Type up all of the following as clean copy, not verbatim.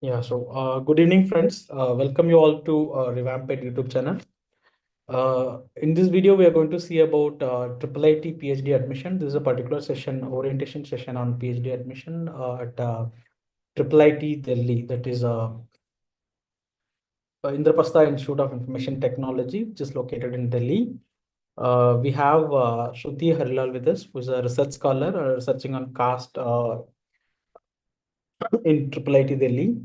Good evening, friends. Welcome you all to Revamp ED YouTube channel. In this video, we are going to see about IIIT PhD admission. This is a particular session, orientation session on PhD admission at IIIT Delhi, that is Indraprastha Institute of Information Technology, which is located in Delhi. We have Shruthy Harilal with us, who is a research scholar researching on caste in IIIT Delhi.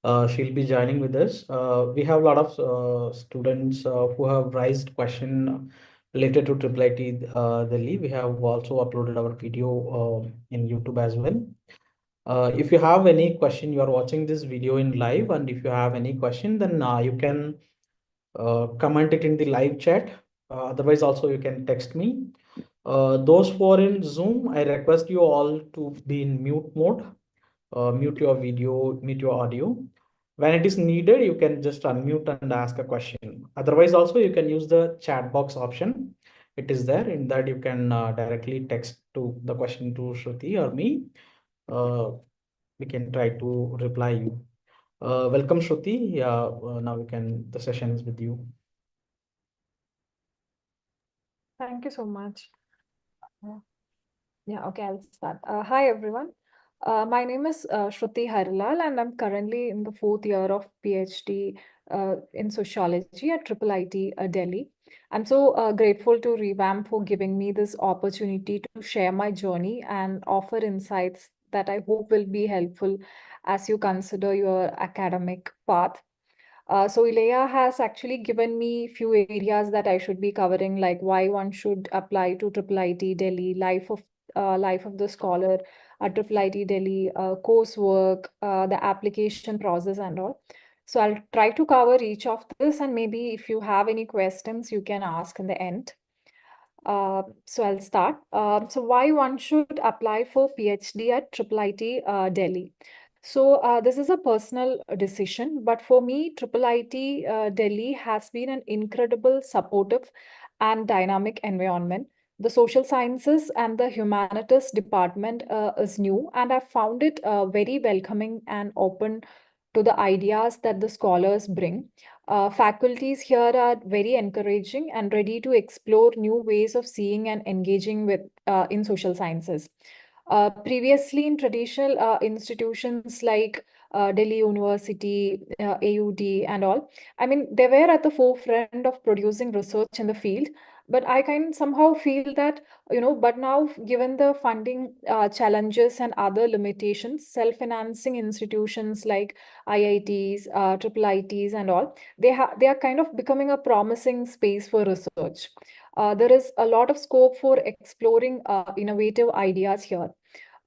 She'll be joining with us. We have a lot of students who have raised question related to IIIT Delhi. We have also uploaded our video in YouTube as well. If you have any question, you are watching this video in live, and if you have any question, then you can comment it in the live chat. Otherwise, also you can text me. Those who are in Zoom, I request you all to be in mute mode. Mute your video, mute your audio. When it is needed, you can just unmute and ask a question. Otherwise, also you can use the chat box option. It is there. In that, you can directly text to the question to Shruti or me. We can try to reply you. Welcome, Shruti. Yeah, now the session is with you. Thank you so much. Okay, I'll start. Hi, everyone. My name is Shruthi Harilal, and I'm currently in the fourth year of PhD in sociology at IIIT Delhi. I'm so grateful to Revamp for giving me this opportunity to share my journey and offer insights that I hope will be helpful as you consider your academic path. So Ilaya has actually given me few areas that I should be covering, like why one should apply to IIIT Delhi, life of the scholar at IIIT Delhi, coursework, the application process and all. So I'll try to cover each of this, and maybe if you have any questions, you can ask in the end. So I'll start. So why one should apply for PhD at IIIT Delhi? So this is a personal decision, but for me, IIIT Delhi has been an incredible, supportive, and dynamic environment. The social sciences and the humanities department is new, and I found it very welcoming and open to the ideas that the scholars bring. Faculties here are very encouraging and ready to explore new ways of seeing and engaging with in social sciences. Previously, in traditional institutions like Delhi University, AUD, and all, I mean, they were at the forefront of producing research in the field. But I can somehow feel that, but now, given the funding challenges and other limitations, self-financing institutions like IITs, IIITs, and all, they are kind of becoming a promising space for research. There is a lot of scope for exploring innovative ideas here.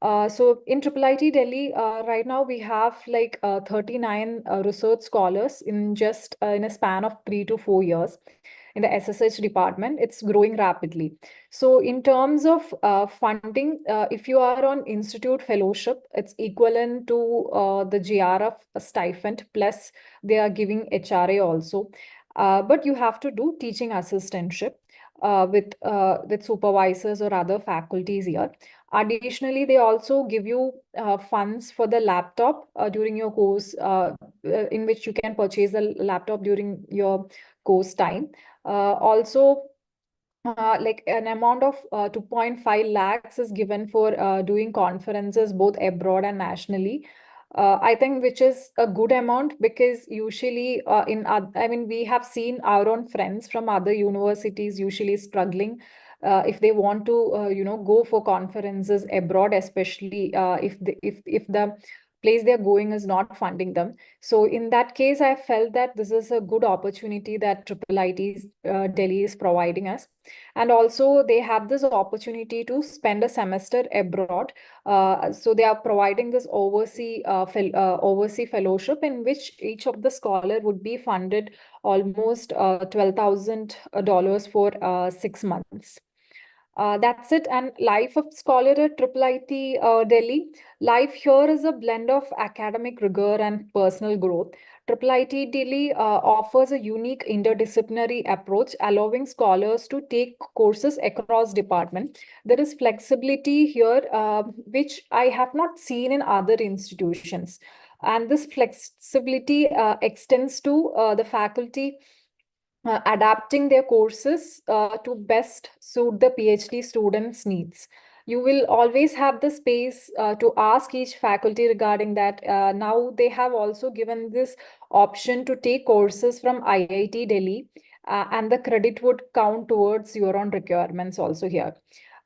So in IIIT Delhi, right now we have like 39 research scholars in just in a span of 3 to 4 years in the SSH department. It's growing rapidly. So in terms of funding, if you are on institute fellowship, it's equivalent to the JRF stipend, plus they are giving HRA also. But you have to do teaching assistantship with supervisors or other faculties here. Additionally, they also give you funds for the laptop during your course, in which you can purchase a laptop during your course time. Also, like an amount of 2.5 lakhs is given for doing conferences both abroad and nationally. I think which is a good amount, because usually I mean, we have seen our own friends from other universities usually struggling if they want to go for conferences abroad, especially if the place they're going is not funding them. So in that case, I felt that this is a good opportunity that IIIT Delhi is providing us. And also they have this opportunity to spend a semester abroad. So they are providing this overseas fellowship, in which each of the scholar would be funded almost $12,000 for 6 months. That's it. And life of scholar at IIIT Delhi. Life here is a blend of academic rigor and personal growth. IIIT Delhi offers a unique interdisciplinary approach, allowing scholars to take courses across departments. There is flexibility here, which I have not seen in other institutions. And this flexibility extends to the faculty adapting their courses to best suit the PhD students' needs. You will always have the space to ask each faculty regarding that. Now they have also given this option to take courses from IIT Delhi, and the credit would count towards your own requirements also here.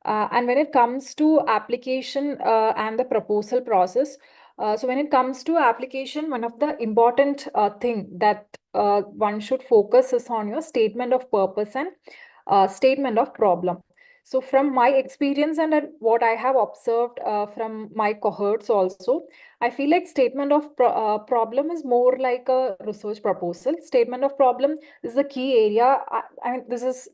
And when it comes to application and the proposal process, so when it comes to application, one of the important thing that one should focus is on your statement of purpose and statement of problem. So from my experience and what I have observed from my cohorts also, I feel like statement of problem is more like a research proposal. Statement of problem is the key area. This is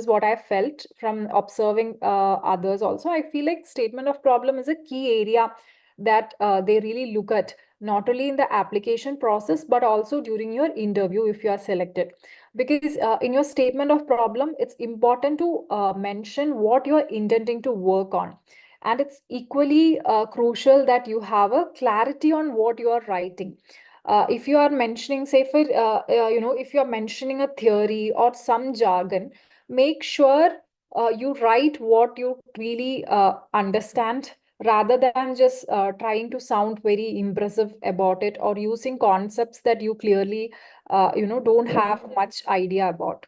what I felt from observing others also. I feel like statement of problem is a key area that they really look at, not only in the application process but also during your interview if you are selected. Because in your statement of problem, it's important to mention what you're intending to work on. And it's equally crucial that you have a clarity on what you are writing. If you are mentioning, say, if you are mentioning a theory or some jargon, make sure you write what you really understand, rather than just trying to sound very impressive about it, or using concepts that you clearly don't have much idea about.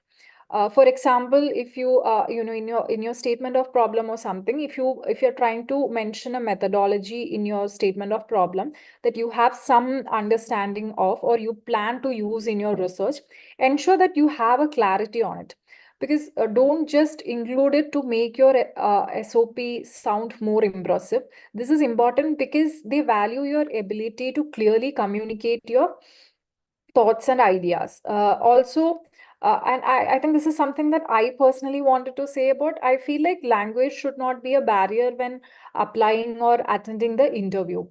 For example, if you in your statement of problem or something, if you're trying to mention a methodology in your statement of problem that you have some understanding of or you plan to use in your research, ensure that you have a clarity on it. Because don't just include it to make your SOP sound more impressive. This is important because they value your ability to clearly communicate your thoughts and ideas. I think this is something that I personally wanted to say about. I feel like language should not be a barrier when applying or attending the interview.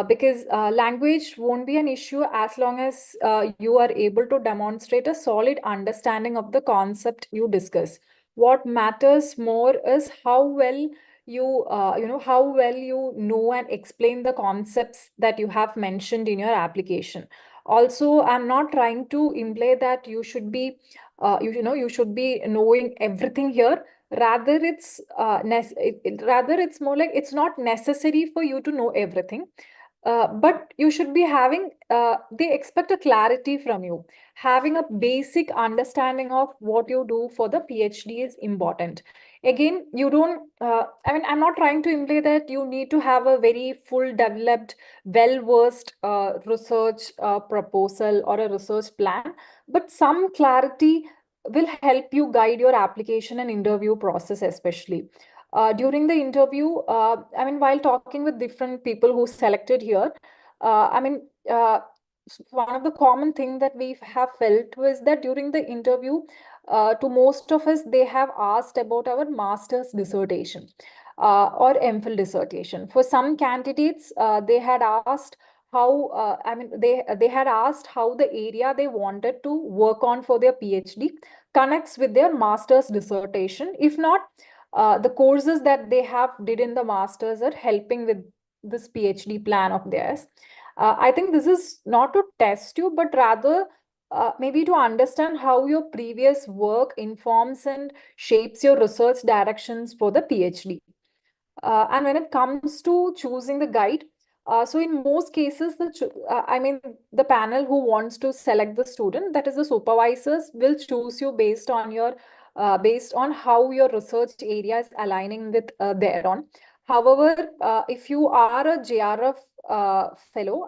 Because language won't be an issue as long as you are able to demonstrate a solid understanding of the concept you discuss. What matters more is how well you know and explain the concepts that you have mentioned in your application. Also, I'm not trying to imply that you should be you should be knowing everything here. Rather rather it's more like it's not necessary for you to know everything, but you should be having, they expect a clarity from you. Having a basic understanding of what you do for the PhD is important. Again, you don't, I'm not trying to imply that you need to have a very full developed, well-versed research proposal or a research plan, but some clarity will help you guide your application and interview process, especially. During the interview, while talking with different people who selected here, one of the common thing that we have felt was that during the interview, to most of us, they have asked about our master's dissertation or MPhil dissertation. For some candidates, they had asked they had asked how the area they wanted to work on for their PhD connects with their master's dissertation. If not, the courses that they have did in the masters are helping with this PhD plan of theirs. I think this is not to test you, but rather maybe to understand how your previous work informs and shapes your research directions for the PhD. And when it comes to choosing the guide, so in most cases, the panel who wants to select the student, that is the supervisors, will choose you based on how your research area is aligning with their own. However, if you are a JRF fellow,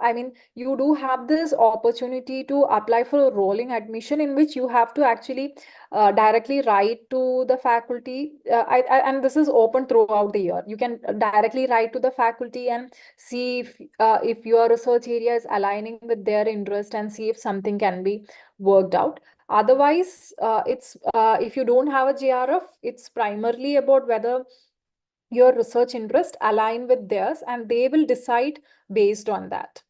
you do have this opportunity to apply for a rolling admission in which you have to actually directly write to the faculty. And this is open throughout the year. You can directly write to the faculty and see if your research area is aligning with their interest and see if something can be worked out. Otherwise, it's if you don't have a JRF, it's primarily about whether your research interest align with theirs, and they will decide based on that.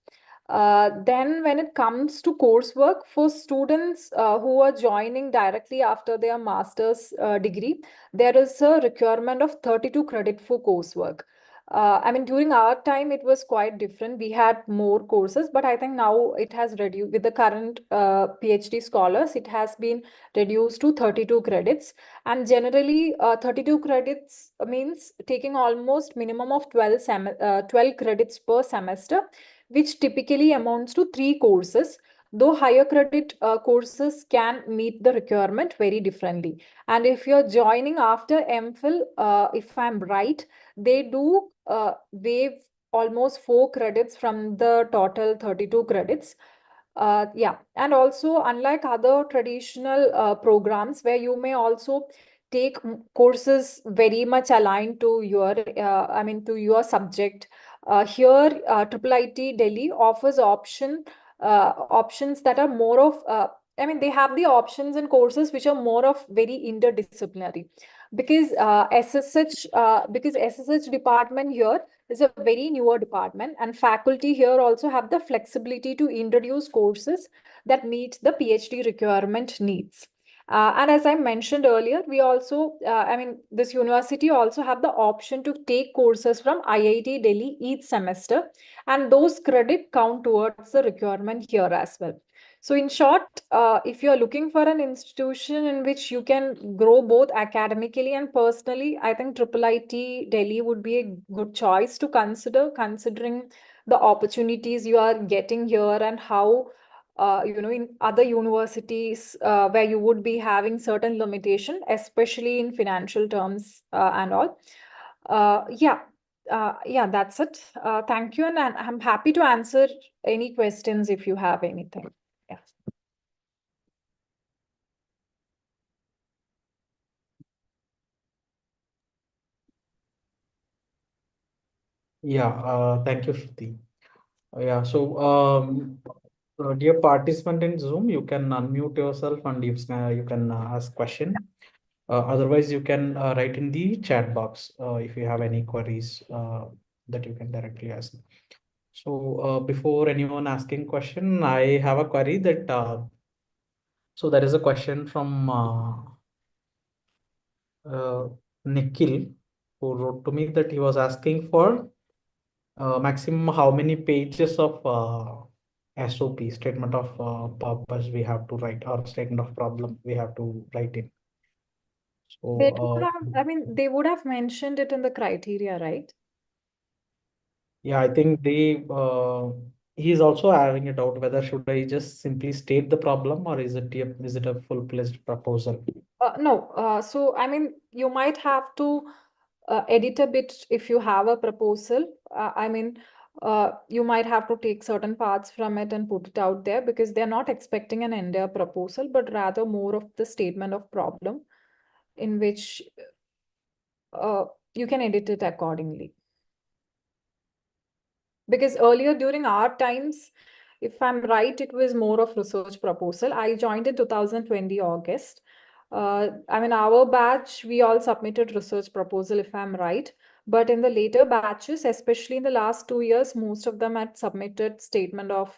Then when it comes to coursework for students who are joining directly after their master's degree, there is a requirement of 32 credit for coursework. I mean, during our time, it was quite different. We had more courses, but I think now it has reduced with the current PhD scholars, it has been reduced to 32 credits. And generally, 32 credits means taking almost minimum of 12 credits per semester, which typically amounts to 3 courses. Though higher credit courses can meet the requirement very differently. And if you're joining after MPhil, if I'm right, they do waive almost 4 credits from the total 32 credits. Yeah, and also unlike other traditional programs where you may also take courses very much aligned to your, I mean, to your subject. Here, IIIT Delhi offers options that are more of, I mean, they have the options and courses which are more of very interdisciplinary, because because SSH department here is a very newer department, and faculty here also have the flexibility to introduce courses that meet the PhD requirement needs. And as I mentioned earlier, we also, I mean, this university also have the option to take courses from IIT Delhi each semester, and those credit count towards the requirement here as well. So in short, if you're looking for an institution in which you can grow both academically and personally, I think IIIT Delhi would be a good choice to consider, considering the opportunities you are getting here and how, in other universities where you would be having certain limitation, especially in financial terms and all. Yeah, that's it. Thank you, and I'm happy to answer any questions if you have anything. Yeah. Yeah, thank you, Shruti. Yeah, so dear participant in Zoom, you can unmute yourself and you can ask question. Otherwise, you can write in the chat box if you have any queries that you can directly ask. So before anyone asking question, I have a query that so there is a question from Nikhil, who wrote to me that he was asking for maximum how many pages of SOP, statement of purpose, we have to write, or statement of problem we have to write in. They do So have, I mean, they would have mentioned it in the criteria, right? yeah, I think he is also having a doubt whether should I just simply state the problem, or is it a full-fledged proposal? No, so I mean, you might have to edit a bit if you have a proposal. I mean, you might have to take certain parts from it and put it out there, because they're not expecting an entire proposal, but rather more of the statement of problem in which uh, you can edit it accordingly. Because earlier during our times, if I'm right, it was more of research proposal. I joined in 2020 August. I mean, our batch, we all submitted research proposal, if I'm right. But in the later batches, especially in the last 2 years, most of them had submitted statement of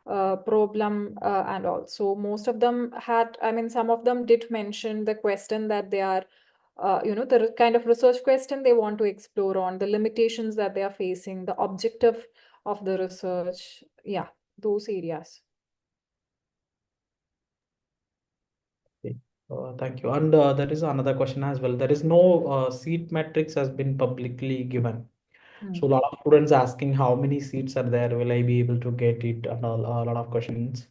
problem and all. So most of them had, I mean, some of them did mention the question that they are, the kind of research question they want to explore on, the limitations that they are facing, the objective of the research. Yeah, those areas. Okay. Thank you. And there is another question as well. There is no seat matrix has been publicly given. Hmm. So a lot of students asking how many seats are there, will I be able to get it, and a lot of questions.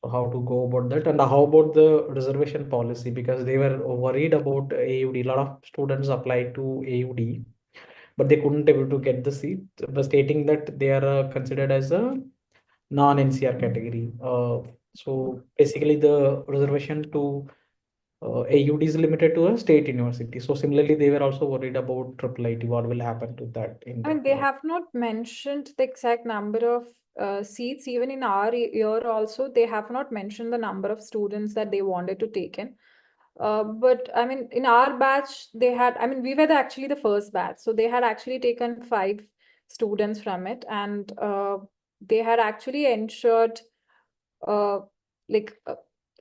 So how to go about that, and how about the reservation policy, because they were worried about AUD. A lot of students applied to AUD, but they couldn't able to get the seat, but stating that they are considered as a non-NCR category. So basically the reservation to AUD is limited to a state university. So similarly, they were also worried about triple IT. What will happen to that in I the mean, they have not mentioned the exact number of seats. Even in our year also, they have not mentioned the number of students that they wanted to take in. But I mean, in our batch, they had, I mean, we were actually the first batch. So they had actually taken 5 students from it. And they had actually ensured uh, like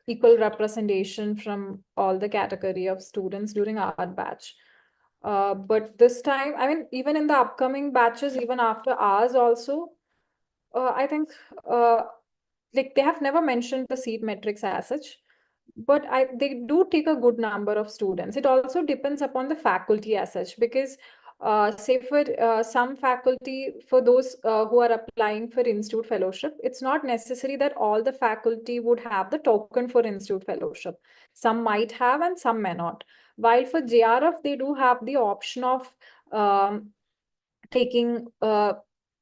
equal representation from all the category of students during our batch. But this time, I mean, even in the upcoming batches, even after ours also, I think like they have never mentioned the seat metrics as such, but they do take a good number of students. It also depends upon the faculty as such, because say for some faculty, for those who are applying for institute fellowship, it's not necessary that all the faculty would have the token for institute fellowship. Some might have and some may not. While for JRF, they do have the option of um, taking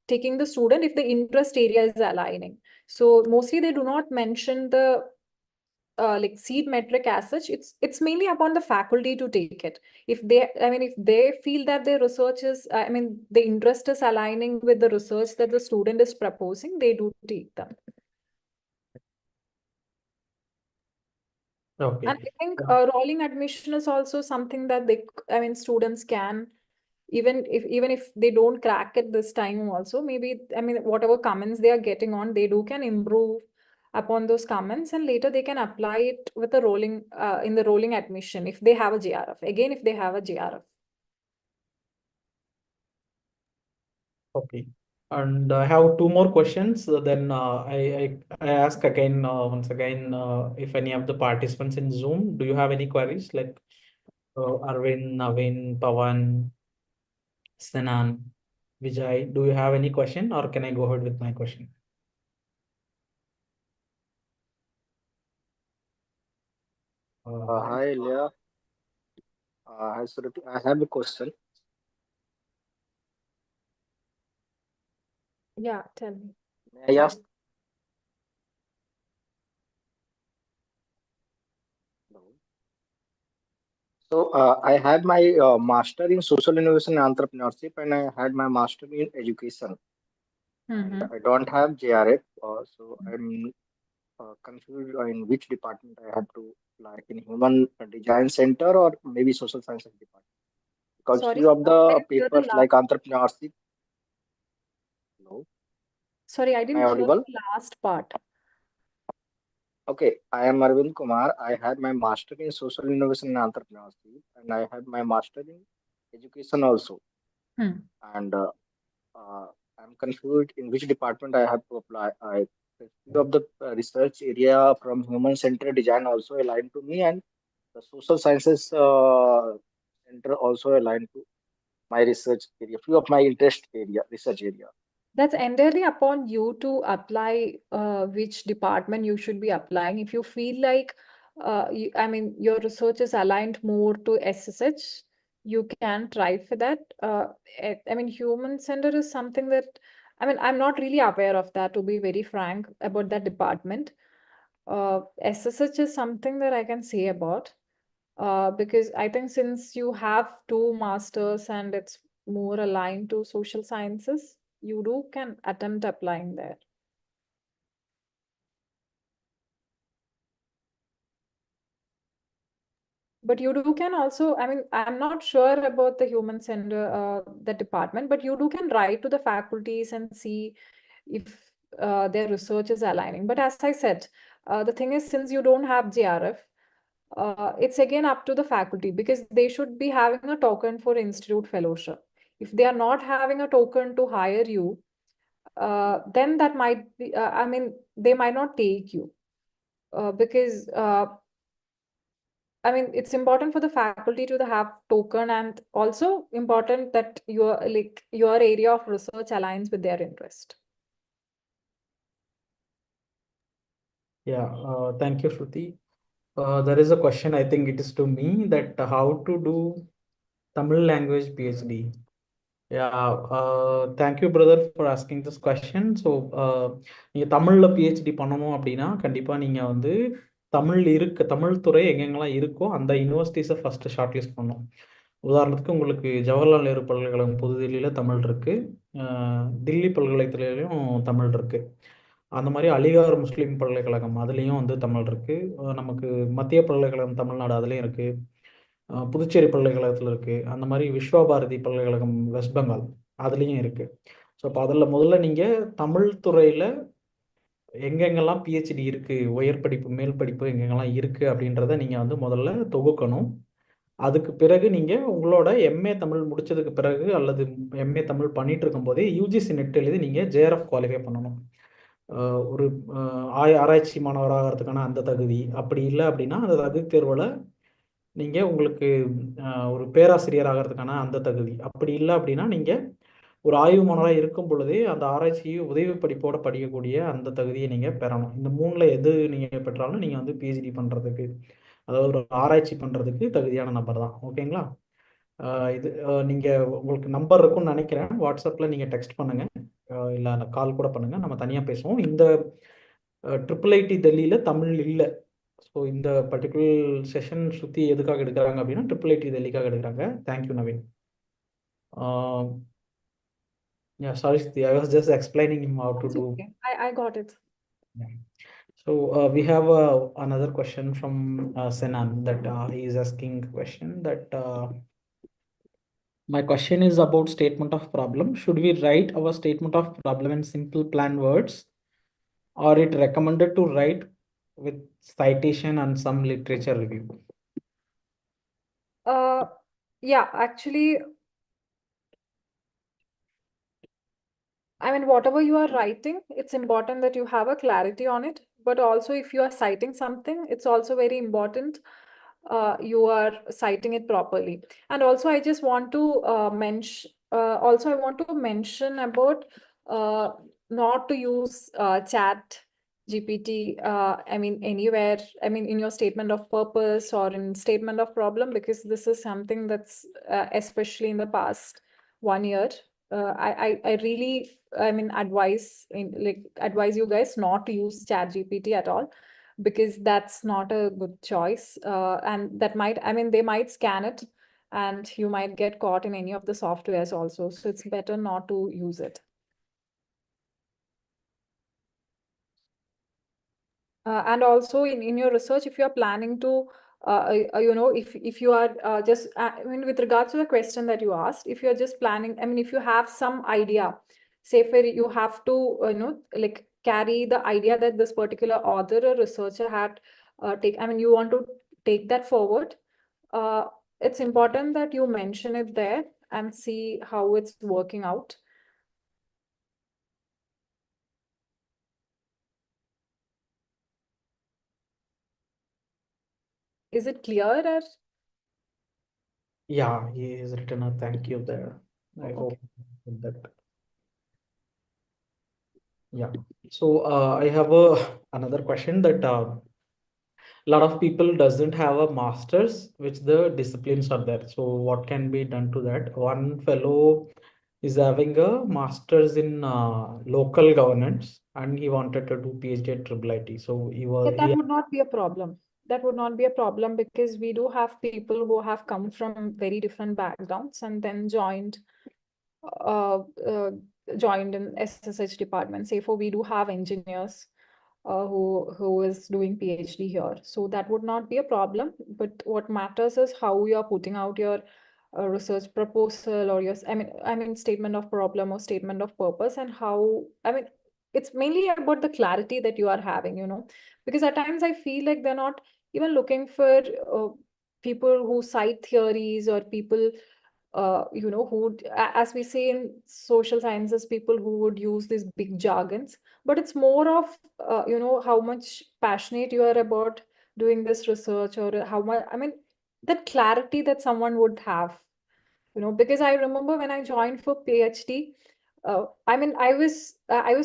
taking the student if the interest area is aligning. So mostly they do not mention the like seed metric as such. It's mainly upon the faculty to take it. If they, I mean, if they feel that their research is, I mean, the interest is aligning with the research that the student is proposing, they do take them. Okay. And I think Yeah. rolling admission is also something that they, I mean, students can, even if they don't crack it this time also, maybe, I mean, whatever comments they are getting on, they do can improve upon those comments, and later they can apply it with a rolling in the rolling admission if they have a JRF. Again, if they have a JRF. Okay. And I have two more questions. Then I ask again, once again, if any of the participants in Zoom, do you have any queries like Arvind, Naveen, Pawan, Sanan, Vijay? Do you have any question or can I go ahead with my question? Hi, Leah. Hi, Shruthy. I have a question. Yeah, tell me. May I ask? No. So, I had my master in social innovation and entrepreneurship, and I had my master in education. And Mm-hmm. I don't have JRF, so I'm confused in which department I have to apply in human design center or maybe social sciences department. Because Sorry, few of I the didn't hear the papers like last. entrepreneurship, no. Sorry, I Am I didn't hear audible? the last part. Okay, I am Arvind Kumar. I had my master in social innovation and entrepreneurship, and I had my master in education also. Hmm. And I'm confused in which department I have to apply. I few of the research area from human centered design also aligned to me, and the social sciences center also aligned to my research area. Few of my interest area, research area. That's entirely upon you to apply which department you should be applying. If you feel like, I mean, your research is aligned more to SSH, you can try for that. I mean, human center is something that, I mean, I'm not really aware of that, to be very frank, about that department. SSH is something that I can say about. Because I think since you have two masters and it's more aligned to social sciences, you do can attempt applying there. But you do can also, I mean, I'm not sure about the human center, the department, but you do can write to the faculties and see if their research is aligning. But as I said, the thing is, since you don't have JRF, it's again up to the faculty because they should be having a token for institute fellowship. If they are not having a token to hire you, then that might be, I mean, they might not take you because I mean, it's important for the faculty to have token, and also important that your area of research aligns with their interest. Yeah, thank you, Shruti. There is a question, I think it is to me, that how to do Tamil language PhD. Yeah, thank you, brother, for asking this question. So, நீங்கள் தமிழில் PhD பண்ணணும் அப்படின்னா கண்டிப்பாக நீங்கள் வந்து தமிழ் துறை எங்கெங்கெல்லாம் இருக்கோ அந்த யூனிவர்சிட்டிஸை ஃபஸ்ட்டு ஷார்ட் லிஸ்ட் பண்ணணும். உதாரணத்துக்கு உங்களுக்கு ஜவஹர்லால் நேரு பல்கலைக்கழகம் புதுதில்லியில் தமிழ் இருக்குது, தில்லி பல்கலைக்கழகத்திலையும் தமிழ் இருக்குது. அந்த மாதிரி அலிகார் முஸ்லீம் பல்கலைக்கழகம் அதுலேயும் வந்து தமிழ் இருக்குது. நமக்கு மத்திய பல்கலைக்கழகம் தமிழ்நாடு அதுலேயும் இருக்குது. புதுச்சேரி பல்கலைக்கழகத்தில் இருக்குது. அந்த மாதிரி விஸ்வா பாரதி பல்கலைக்கழகம் வெஸ்ட் பெங்கால் அதுலேயும் இருக்குது. ஸோ அப்போ அதில் முதல்ல நீங்கள் தமிழ் துறையில் எங்கெங்கெல்லாம் பிஹெச்டி இருக்குது, உயர் படிப்பு மேல் படிப்பு எங்கெங்கெல்லாம் இருக்குது அப்படின்றத நீங்கள் வந்து முதல்ல தொகுக்கணும். அதுக்கு பிறகு நீங்கள் உங்களோட எம்ஏ தமிழ் முடிச்சதுக்கு பிறகு அல்லது எம்ஏ தமிழ் பண்ணிட்டு இருக்கும்போதே யூஜிசி நெட் எழுதி நீங்கள் ஜேஆர்எஃப் குவாலிஃபை பண்ணணும். ஒரு ஆராய்ச்சி மாணவராகிறதுக்கான அந்த தகுதி அப்படி இல்லை அப்படின்னா அந்த தகுதி தேர்வில் நீங்கள் உங்களுக்கு ஒரு பேராசிரியர் ஆகிறதுக்கான அந்த தகுதி அப்படி இல்லை அப்படின்னா நீங்கள் ஒரு ஆய்வு மாணவராக இருக்கும் பொழுதே அந்த ஆராய்ச்சியை உதவி படிப்போட படிக்கக்கூடிய அந்த தகுதியை நீங்கள் பெறணும். இந்த மூணில் எது நீங்கள் பெற்றாலும் நீங்கள் வந்து பிஹெச்டி பண்ணுறதுக்கு, அதாவது ஒரு ஆராய்ச்சி பண்ணுறதுக்கு தகுதியான நபர் தான். ஓகேங்களா? இது நீங்கள் உங்களுக்கு நம்பர் இருக்கும்னு நினைக்கிறேன். வாட்ஸ்அப்பில் நீங்கள் டெக்ஸ்ட் பண்ணுங்கள், இல்லை கால் கூட பண்ணுங்கள், நம்ம தனியாக பேசுவோம். இந்த IIIT டெல்லியில் தமிழ் இல்லை. ஸோ இந்த பர்டிகுலர் செஷன் ஸ்ருதி எதுக்காக எடுக்கிறாங்க அப்படின்னா IIIT டெல்லிக்காக எடுக்கிறாங்க. Thank you Naveen. Yeah, sorry, Shruti, I was just explaining him how to It's do. okay. I got it. Yeah. So we have another question from Senan that he is asking a question that my question is about statement of problem. Should we write our statement of problem in simple plain words, or it recommended to write with citation and some literature review? Yeah, actually, I mean, whatever you are writing, it's important that you have a clarity on it. But also, if you are citing something, it's also very important you are citing it properly. And also, I just want to mention. Also, I want to mention about not to use chat GPT. I mean, anywhere. I mean, in your statement of purpose or in statement of problem, because this is something that's especially in the past 1 year. I really, I mean, advise you guys not to use chat GPT at all, because that's not a good choice. And that might, I mean, they might scan it and you might get caught in any of the softwares also. So it's better not to use it. And also in your research, if you are planning to, if you are just, I mean, with regards to the question that you asked, if you're just planning, I mean, if you have some idea, say for you have to, like carry the idea that this particular author or researcher had I mean, you want to take that forward, it's important that you mention it there and see how it's working out. Is it clear? Or? Yeah, he has written a thank you there. I hope that. Yeah. So I have another question that a lot of people doesn't have a master's, which the disciplines are there. So what can be done to that? One fellow is having a master's in local governance, and he wanted to do PhD at IIIT. So That would not be a problem. That would not be a problem, because we do have people who have come from very different backgrounds and then uh, uh, joined in SSH department. Say for we do have engineers who is doing PhD here. So that would not be a problem. But what matters is how you are putting out your research proposal or your, I mean, statement of problem or statement of purpose, and how, I mean, it's mainly about the clarity that you are having, because at times I feel like they're not even looking for people who cite theories, or people as we say in social sciences, people who would use these big jargons. But it's more of how much passionate you are about doing this research, or how much, I mean, that clarity that someone would have, because I remember when I joined for PhD, I mean, I was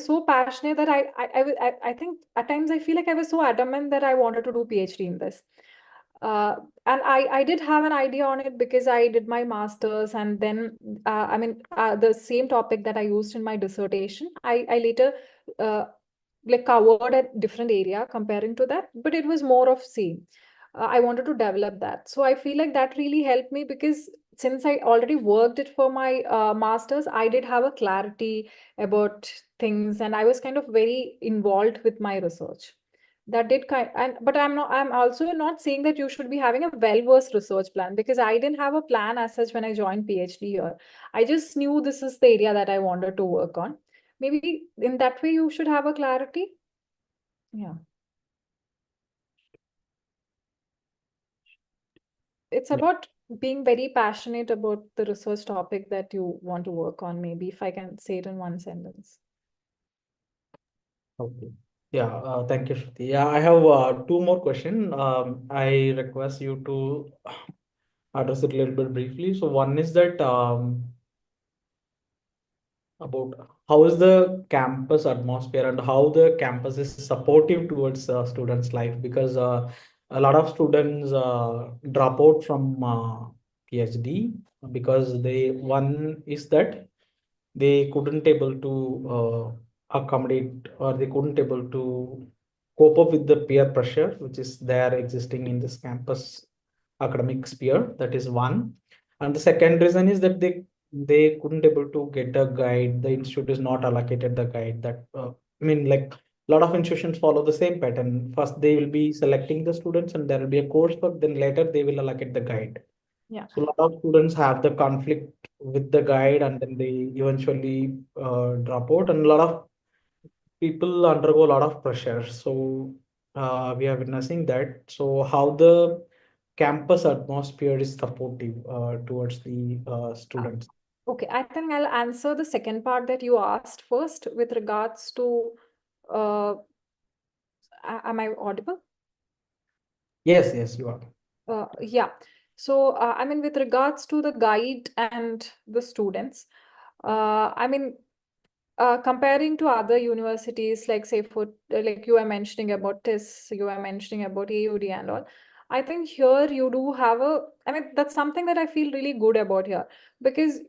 so passionate that I think at times I feel like I was so adamant that I wanted to do PhD in this. And I did have an idea on it, because I did my master's, and then I mean, the same topic that I used in my dissertation, I later like covered a different area comparing to that, but it was more of same. I wanted to develop that, so I feel like that really helped me, because since I already worked it for my master's, I did have a clarity about things, and I was kind of very involved with my research. That did kind, and but I'm also not saying that you should be having a well-versed research plan, because I didn't have a plan as such when I joined PhD here. I just knew this is the area that I wanted to work on. Maybe in that way you should have a clarity. Yeah. It's Yeah. about being very passionate about the research topic that you want to work on, maybe if I can say it in one sentence. Okay. Yeah, thank you, Shruti. Yeah, I have two more questions. I request you to address it a little bit briefly. So one is that about how is the campus atmosphere and how the campus is supportive towards students' life, because a lot of students drop out from PhD because one is that they couldn't able to accommodate, or they couldn't able to cope up with the peer pressure which is there existing in this campus academic sphere. That is one. And the second reason is that they couldn't able to get a guide. The institute is not allocated the guide. That I mean, like, a lot of institutions follow the same pattern. First they will be selecting the students and there will be a coursework, then later they will allocate the guide. Yeah. So a lot of students have the conflict with the guide and then they eventually drop out, and a lot of people undergo a lot of pressure. So we are witnessing that. So how the campus atmosphere is supportive towards the students. Okay, I think I'll answer the second part that you asked first with regards to, uh, am I audible? Yes, yes, you are. Yeah. So, I mean, with regards to the guide and the students, I mean, comparing to other universities, like say for like you were mentioning about TIS, you were mentioning about AUD and all. I think here you do have I mean, that's something that I feel really good about here, because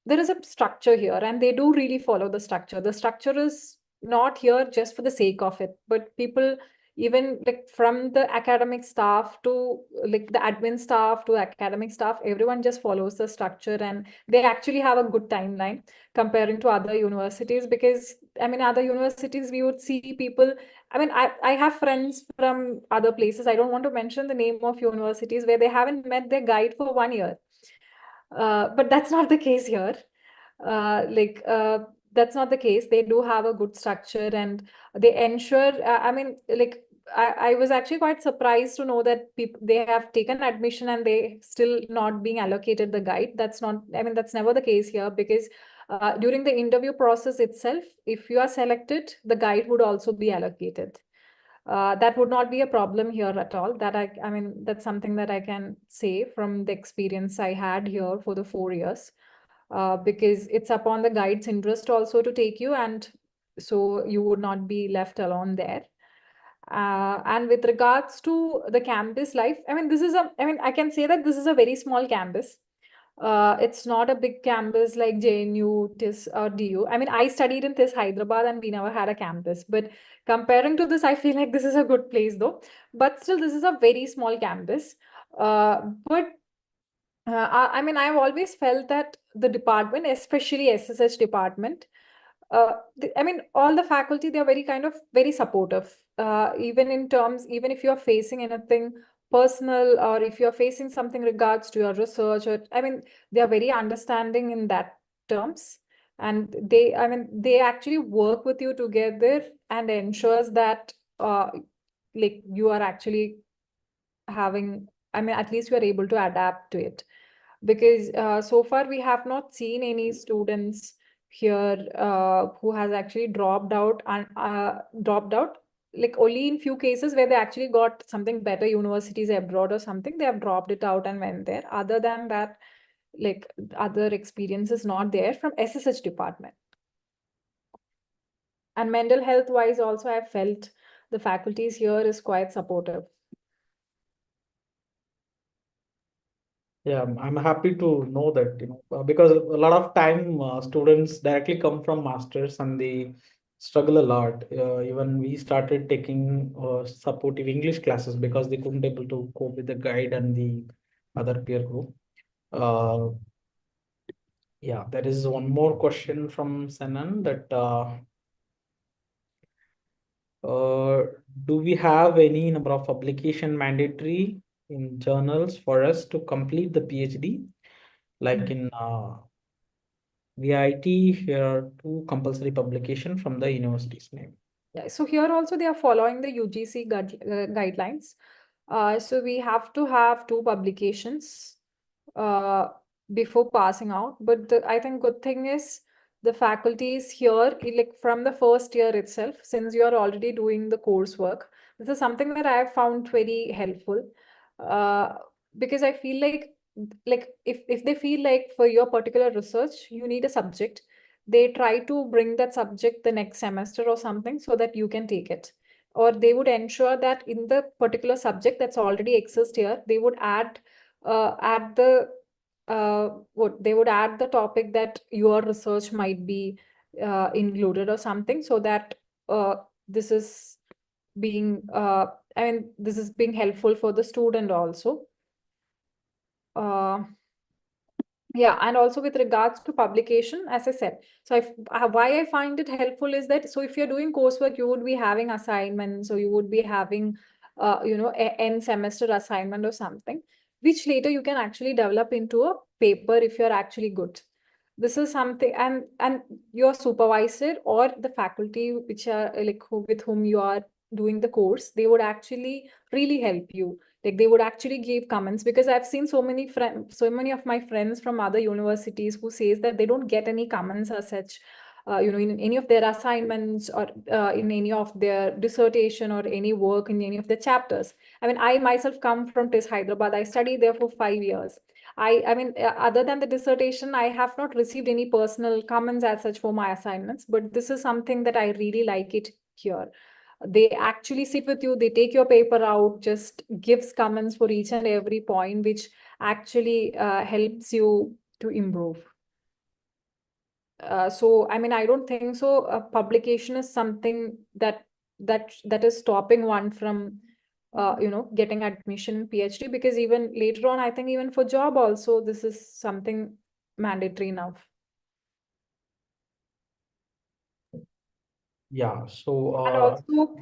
there is a structure here and they do really follow the structure. The structure is not here just for the sake of it, but people, even like from the academic staff to like the admin staff to academic staff, everyone just follows the structure and they actually have a good timeline comparing to other universities. Because I mean, other universities we would see people, I mean, I have friends from other places, I don't want to mention the name of universities, where they haven't met their guide for 1 year. But that's not the case here. Like that's not the case. They do have a good structure and they ensure, I mean, like I was actually quite surprised to know that people they have taken admission and they still not being allocated the guide. That's not, I mean, that's never the case here, because during the interview process itself, if you are selected, the guide would also be allocated. That would not be a problem here at all. That I mean, that's something that I can say from the experience I had here for the 4 years, because it's upon the guide's interest also to take you, and so you would not be left alone there. And with regards to the campus life, I mean, I mean, I can say that this is a very small campus. It's not a big campus like JNU, TIS, or DU. I mean, I studied in TIS Hyderabad and we never had a campus. But comparing to this, I feel like this is a good place though. But still, this is a very small campus. But I mean, I've always felt that the department, especially SSH department, I mean, all the faculty, they're very kind of very supportive. Even in terms, even if you're facing anything personal or if you're facing something regards to your research, or I mean, they are very understanding in that terms. And they, I mean, they actually work with you together and ensures that like you are actually having, I mean, at least you are able to adapt to it. Because so far we have not seen any students here who has actually dropped out and dropped out, like only in few cases where they actually got something better universities abroad or something, they have dropped it out and went there. Other than that, like other experiences not there from SSH department. And mental health wise also, I felt the faculties here is quite supportive. Yeah, I'm happy to know that, because a lot of time students directly come from masters and they struggle a lot. Even we started taking supportive English classes because they couldn't able to cope with the guide and the other peer group. Uh, yeah, there is one more question from Sanan that uh, do we have any number of publication mandatory in journals for us to complete the PhD? Like in VIT, here are two compulsory publication from the university's name. Yeah, so here also they are following the UGC guidelines. So we have to have two publications uh, before passing out. But I think good thing is the faculties here, like from the first year itself, since you are already doing the coursework, this is something that I have found very helpful. Uh, because I feel like if they feel like for your particular research you need a subject, they try to bring that subject the next semester or something so that you can take it, or they would ensure that in the particular subject that's already exist here, they would add the what they would add the topic that your research might be included or something, so that this is being this is being helpful for the student also. uh, yeah, and also with regards to publication, as I said, so why I find it helpful is that, so if you're doing coursework, you would be having assignments, or you would be having, end semester assignment or something, which later you can actually develop into a paper if you're actually good. This is something, and your supervisor or the faculty which are like with whom you are doing the course, they would actually really help you. Like they would actually give comments, because I've seen so many of my friends from other universities who says that they don't get any comments as such, in any of their assignments, or in any of their dissertation, or any work in any of their chapters. I mean, I myself come from TIS Hyderabad. I studied there for 5 years. Other than the dissertation, I have not received any personal comments as such for my assignments, but this is something that I really like it here. They actually sit with you, they take your paper out, just gives comments for each and every point, which actually helps you to improve. So I mean, I don't think so publication is something that is stopping one from getting admission in PhD, because even later on, I think even for job also, this is something mandatory now. Yeah. So, And also,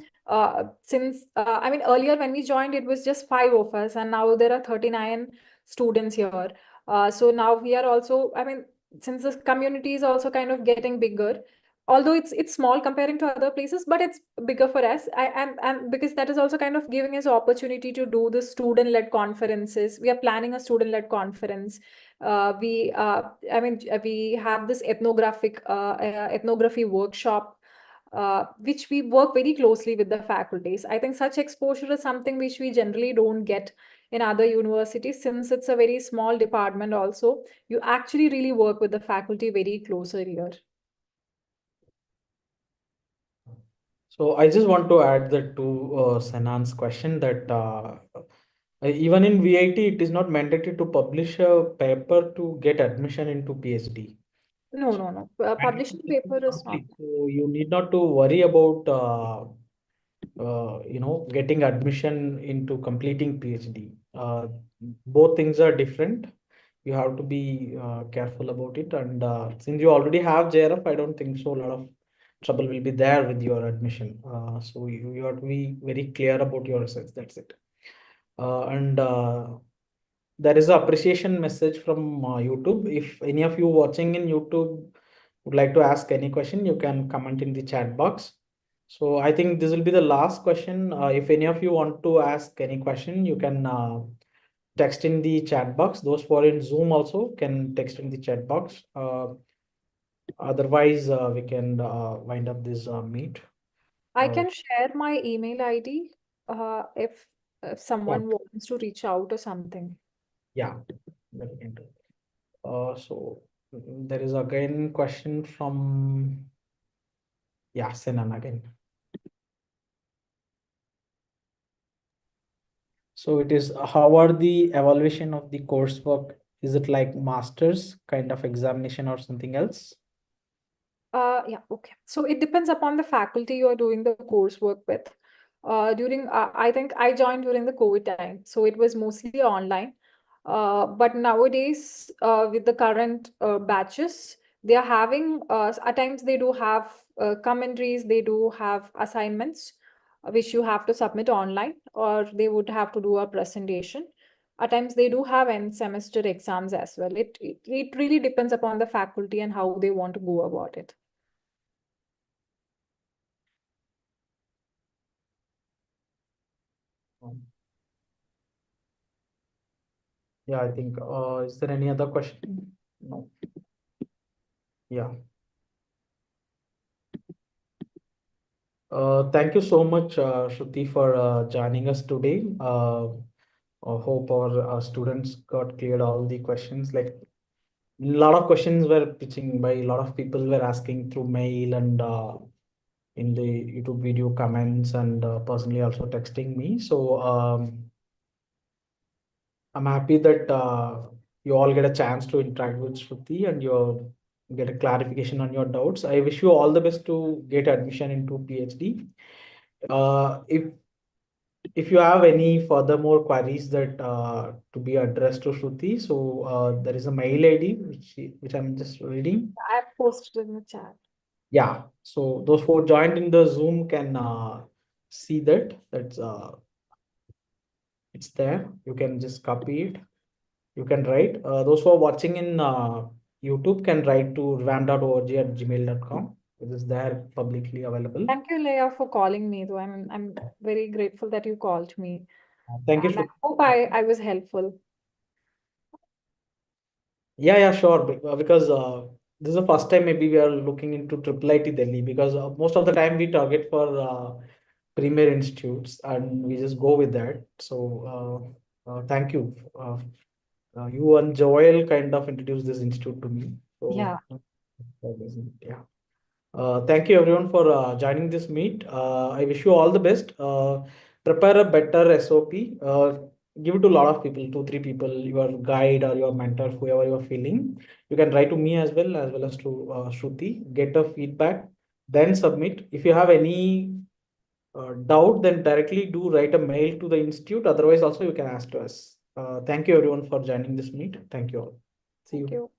since I mean, earlier when we joined, it was just 5 of us, and now there are 39 students here. So now we are also, I mean, since the community is also kind of getting bigger, although it's small comparing to other places, but it's bigger for us. And because that is also kind of giving us opportunity to do the student-led conferences. We are planning a student-led conference. We have this ethnography workshop, which we work very closely with the faculties. I think such exposure is something which we generally don't get in other universities, since it's a very small department also. You actually really work with the faculty very closer here. so I just want to add that to Sanan's question that even in VIT, it is not mandatory to publish a paper to get admission into PhD. No, no, no. Publishing paper is not. So you need not to worry about getting admission into completing PhD. Both things are different. You have to be careful about it. And since you already have JRF, I don't think so. A lot of trouble will be there with your admission. So you have to be very clear about your research. That's it. And there is an appreciation message from YouTube. If any of you watching in YouTube would like to ask any question, you can comment in the chat box. So I think this will be the last question. If any of you want to ask any question, you can text in the chat box. Those who are in Zoom also can text in the chat box. Otherwise, we can wind up this meet. I can share my email ID if Yeah, someone wants to reach out or something. yeah, that we can do. There is again question from Senan again. So it is how are the evaluation of the coursework? Is it like masters kind of examination or something else? Yeah, okay. So it depends upon the faculty you're doing the coursework with. I think I joined during the COVID time, so it was mostly online. But nowadays, with the current batches, they are having, at times they do have commentaries, they do have assignments, which you have to submit online, or they would have to do a presentation. At times they do have end semester exams as well. It really depends upon the faculty and how they want to go about it. Yeah, I think, is there any other question? No. Yeah. Thank you so much, Shruti, for joining us today. I hope our students got cleared all the questions. Like, a lot of questions were pitching by a lot of people were asking through mail and in the YouTube video comments and personally also texting me. So I'm happy that you all get a chance to interact with Shruti and you get a clarification on your doubts. I wish you all the best to get admission into PhD. If you have any further more queries that to be addressed to Shruti, so there is a mail ID which I'm just reading. I've posted in the chat. Yeah, so those who joined in the Zoom can see that it's there. You can just copy it. You can write. Those who are watching in YouTube can write to revamp.org@gmail.com. It is there publicly available. Thank you, Leah, for calling me, though. I'm very grateful that you called me. Thank you, And I Shruti. hope I was helpful. Yeah, sure. Because this is the first time maybe we are looking into IIIT Delhi because most of the time we target for premier institutes and we just go with that. So thank you. You and Joel kind of introduced this institute to me. Yeah. So yeah. Thank you everyone for joining this meet. I wish you all the best. Prepare a better SOP. Give it to a lot of people, two, three people, your guide or your mentor, whoever you are feeling. You can write to me as well as to Shruti. Get a feedback, then submit. If you have any doubt, then directly do write a mail to the institute. Otherwise, also you can ask to us. Thank you everyone for joining this meet. Thank you all. See Thank you. you.